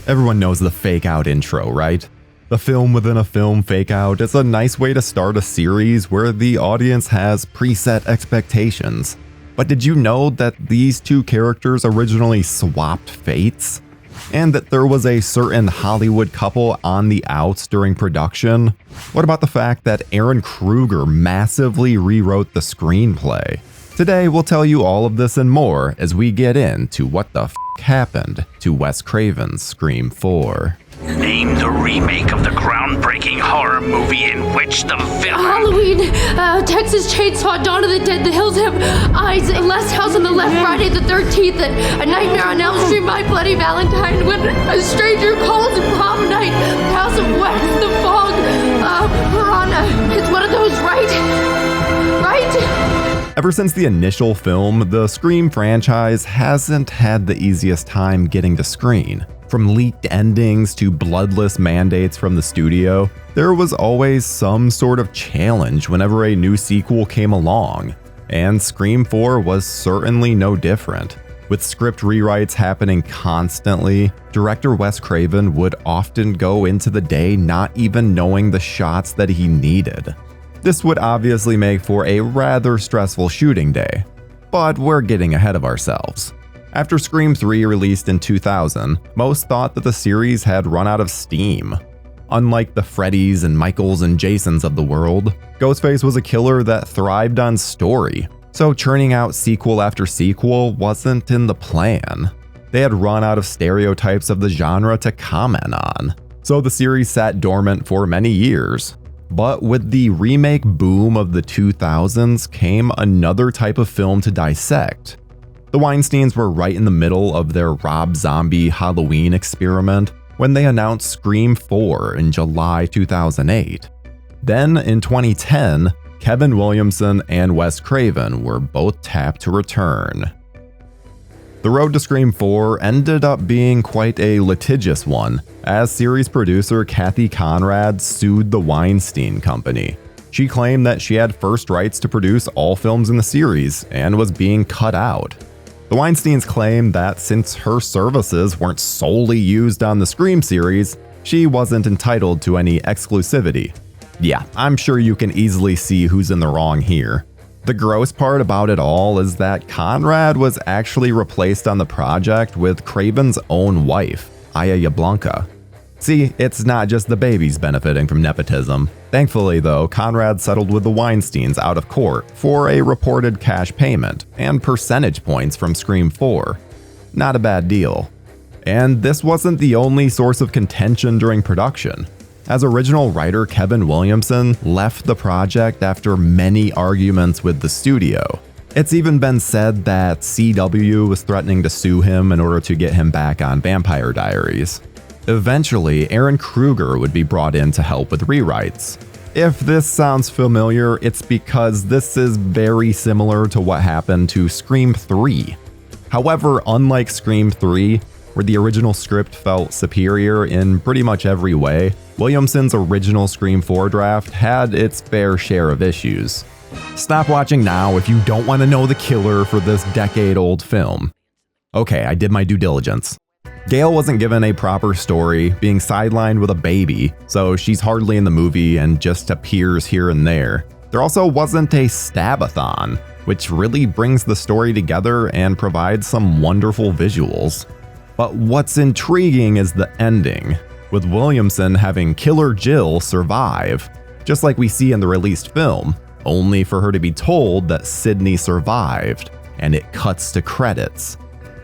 Everyone knows the fake out intro, right? The film within a film fake out is a nice way to start a series where the audience has preset expectations. But did you know that these two characters originally swapped fates? And that there was a certain Hollywood couple on the outs during production? What about the fact that Aaron Kruger massively rewrote the screenplay? Today we'll tell you all of this and more as we get into what the f*** happened to Wes Craven's Scream 4. Name the remake of the groundbreaking horror movie in which the villain... Halloween, Texas Chainsaw, Dawn of the Dead, The Hills Have Eyes, Last House on the Left, Friday the 13th, and A Nightmare on Elm Street, My Bloody Valentine, When a Stranger Calls, Prom Night, House of Wax, The Fog, Piranha. It's one of those, right? Right? Ever since the initial film, the Scream franchise hasn't had the easiest time getting to screen. From leaked endings to bloodless mandates from the studio, there was always some sort of challenge whenever a new sequel came along, and Scream 4 was certainly no different. With script rewrites happening constantly, director Wes Craven would often go into the day not even knowing the shots that he needed. This would obviously make for a rather stressful shooting day, but we're getting ahead of ourselves. After Scream 3 released in 2000, most thought that the series had run out of steam. Unlike the Freddys and Michaels and Jasons of the world, Ghostface was a killer that thrived on story, so churning out sequel after sequel wasn't in the plan. They had run out of stereotypes of the genre to comment on, so the series sat dormant for many years. But with the remake boom of the 2000s came another type of film to dissect. The Weinsteins were right in the middle of their Rob Zombie Halloween experiment when they announced Scream 4 in July 2008. Then, in 2010, Kevin Williamson and Wes Craven were both tapped to return. The road to Scream 4 ended up being quite a litigious one, as series producer Kathy Conrad sued the Weinstein Company. She claimed that she had first rights to produce all films in the series and was being cut out. The Weinsteins claimed that since her services weren't solely used on the Scream series, she wasn't entitled to any exclusivity. Yeah, I'm sure you can easily see who's in the wrong here. The gross part about it all is that Conrad was actually replaced on the project with Craven's own wife, Aya Jablonka. See, it's not just the babies benefiting from nepotism. Thankfully though, Conrad settled with the Weinsteins out of court for a reported cash payment and percentage points from Scream 4. Not a bad deal. And this wasn't the only source of contention during production, as original writer Kevin Williamson left the project after many arguments with the studio. It's even been said that CW was threatening to sue him in order to get him back on Vampire Diaries. Eventually, Aaron Kruger would be brought in to help with rewrites. If this sounds familiar, it's because this is very similar to what happened to Scream 3. However, unlike Scream 3, where the original script felt superior in pretty much every way, Williamson's original Scream 4 draft had its fair share of issues. Stop watching now if you don't want to know the killer for this decade-old film. Okay, I did my due diligence. Gail wasn't given a proper story, being sidelined with a baby, so she's hardly in the movie and just appears here and there. There also wasn't a stab-a-thon, which really brings the story together and provides some wonderful visuals. But what's intriguing is the ending, with Williamson having Killer Jill survive, just like we see in the released film, only for her to be told that Sydney survived, and it cuts to credits.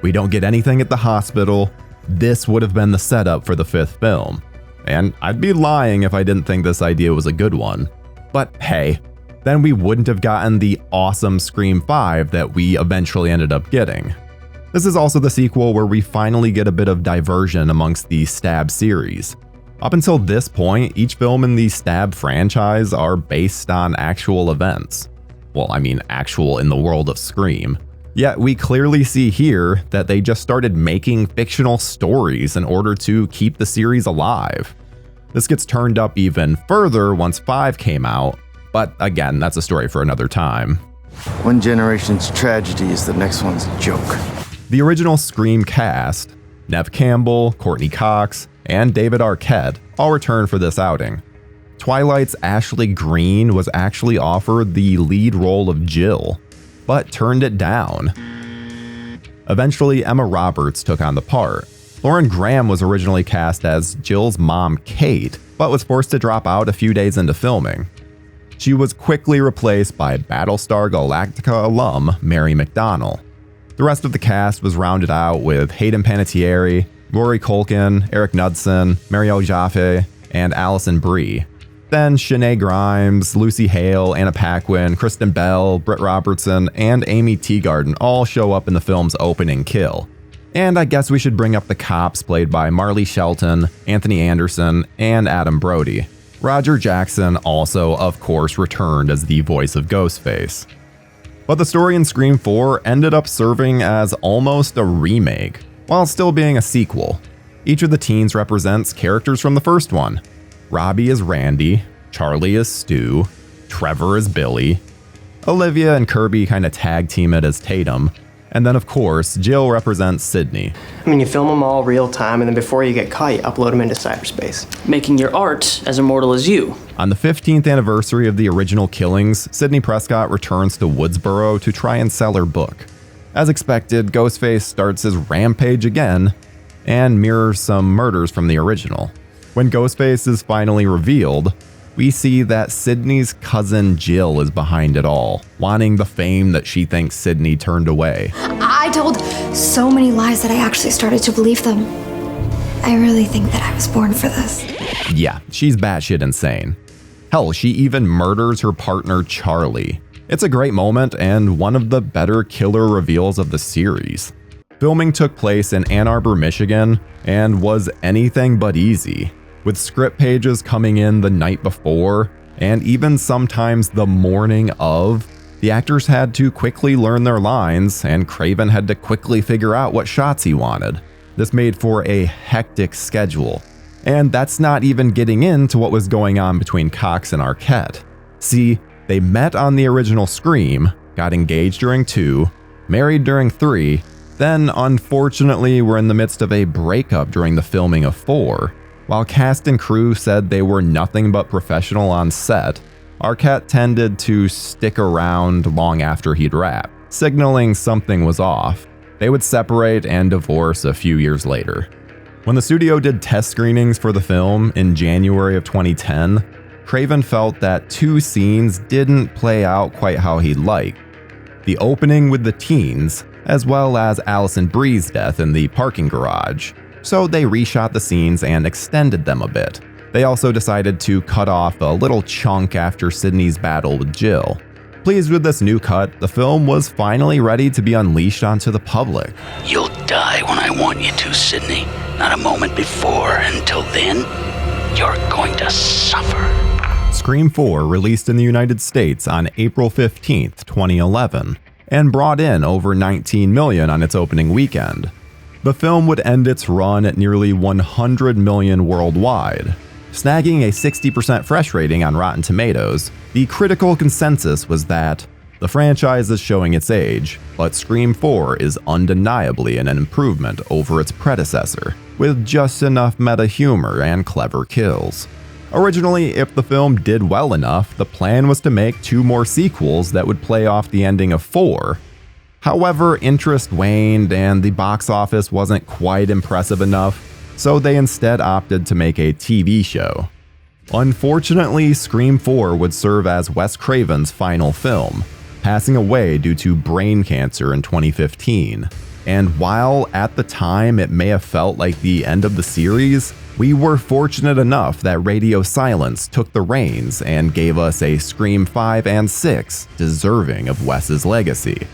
We don't get anything at the hospital. This would have been the setup for the fifth film, and I'd be lying if I didn't think this idea was a good one. But hey, then we wouldn't have gotten the awesome Scream 5 that we eventually ended up getting. This is also the sequel where we finally get a bit of diversion amongst the Stab series. Up until this point, each film in the Stab franchise are based on actual events. Well, I mean actual in the world of Scream. Yet we clearly see here that they just started making fictional stories in order to keep the series alive. This gets turned up even further once 5 came out, but again, that's a story for another time. One generation's tragedy is the next one's joke. The original Scream cast, Neve Campbell, Courtney Cox, and David Arquette all returned for this outing. Twilight's Ashley Greene was actually offered the lead role of Jill, but turned it down. Eventually, Emma Roberts took on the part. Lauren Graham was originally cast as Jill's mom, Kate, but was forced to drop out a few days into filming. She was quickly replaced by Battlestar Galactica alum Mary McDonnell. The rest of the cast was rounded out with Hayden Panettiere, Rory Culkin, Eric Knudsen, Marielle Jaffe, and Alison Brie. Then Shanae Grimes, Lucy Hale, Anna Paquin, Kristen Bell, Britt Robertson, and Amy Teagarden all show up in the film's opening kill. And I guess we should bring up the cops played by Marley Shelton, Anthony Anderson, and Adam Brody. Roger Jackson also, of course, returned as the voice of Ghostface. But the story in Scream 4 ended up serving as almost a remake, while still being a sequel. Each of the teens represents characters from the first one. Robbie is Randy, Charlie is Stu, Trevor is Billy, Olivia and Kirby kind of tag team it as Tatum, and then of course, Jill represents Sydney. I mean, you film them all real time, and then before you get caught, you upload them into cyberspace. Making your art as immortal as you. On the 15th anniversary of the original killings, Sydney Prescott returns to Woodsboro to try and sell her book. As expected, Ghostface starts his rampage again, and mirrors some murders from the original. When Ghostface is finally revealed, we see that Sydney's cousin Jill is behind it all, wanting the fame that she thinks Sydney turned away. I told so many lies that I actually started to believe them. I really think that I was born for this. Yeah, she's batshit insane. Hell, she even murders her partner Charlie. It's a great moment and one of the better killer reveals of the series. Filming took place in Ann Arbor, Michigan, and was anything but easy, with script pages coming in the night before, and even sometimes the morning of. The actors had to quickly learn their lines, and Craven had to quickly figure out what shots he wanted. This made for a hectic schedule, and that's not even getting into what was going on between Cox and Arquette. See, they met on the original Scream, got engaged during 2, married during 3, then unfortunately were in the midst of a breakup during the filming of 4. While cast and crew said they were nothing but professional on set, Arquette tended to stick around long after he'd wrap, signaling something was off. They would separate and divorce a few years later. When the studio did test screenings for the film in January of 2010, Craven felt that 2 scenes didn't play out quite how he'd like. The opening with the teens, as well as Alison Brie's death in the parking garage. So they reshot the scenes and extended them a bit. They also decided to cut off a little chunk after Sydney's battle with Jill. Pleased with this new cut, the film was finally ready to be unleashed onto the public. You'll die when I want you to, Sydney. Not a moment before. Until then, you're going to suffer. Scream 4 released in the United States on April 15th, 2011, and brought in over $19 million on its opening weekend. The film would end its run at nearly $100 million worldwide, snagging a 60% fresh rating on Rotten Tomatoes. The critical consensus was that the franchise is showing its age, but Scream 4 is undeniably an improvement over its predecessor, with just enough meta humor and clever kills. Originally, if the film did well enough, the plan was to make 2 more sequels that would play off the ending of 4. However, interest waned and the box office wasn't quite impressive enough, so they instead opted to make a TV show. Unfortunately, Scream 4 would serve as Wes Craven's final film, passing away due to brain cancer in 2015. And while at the time it may have felt like the end of the series, we were fortunate enough that Radio Silence took the reins and gave us a Scream 5 and 6 deserving of Wes's legacy.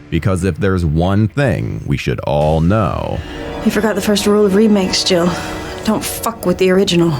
Because if there's one thing we should all know... You forgot the first rule of remakes, Jill. Don't fuck with the original.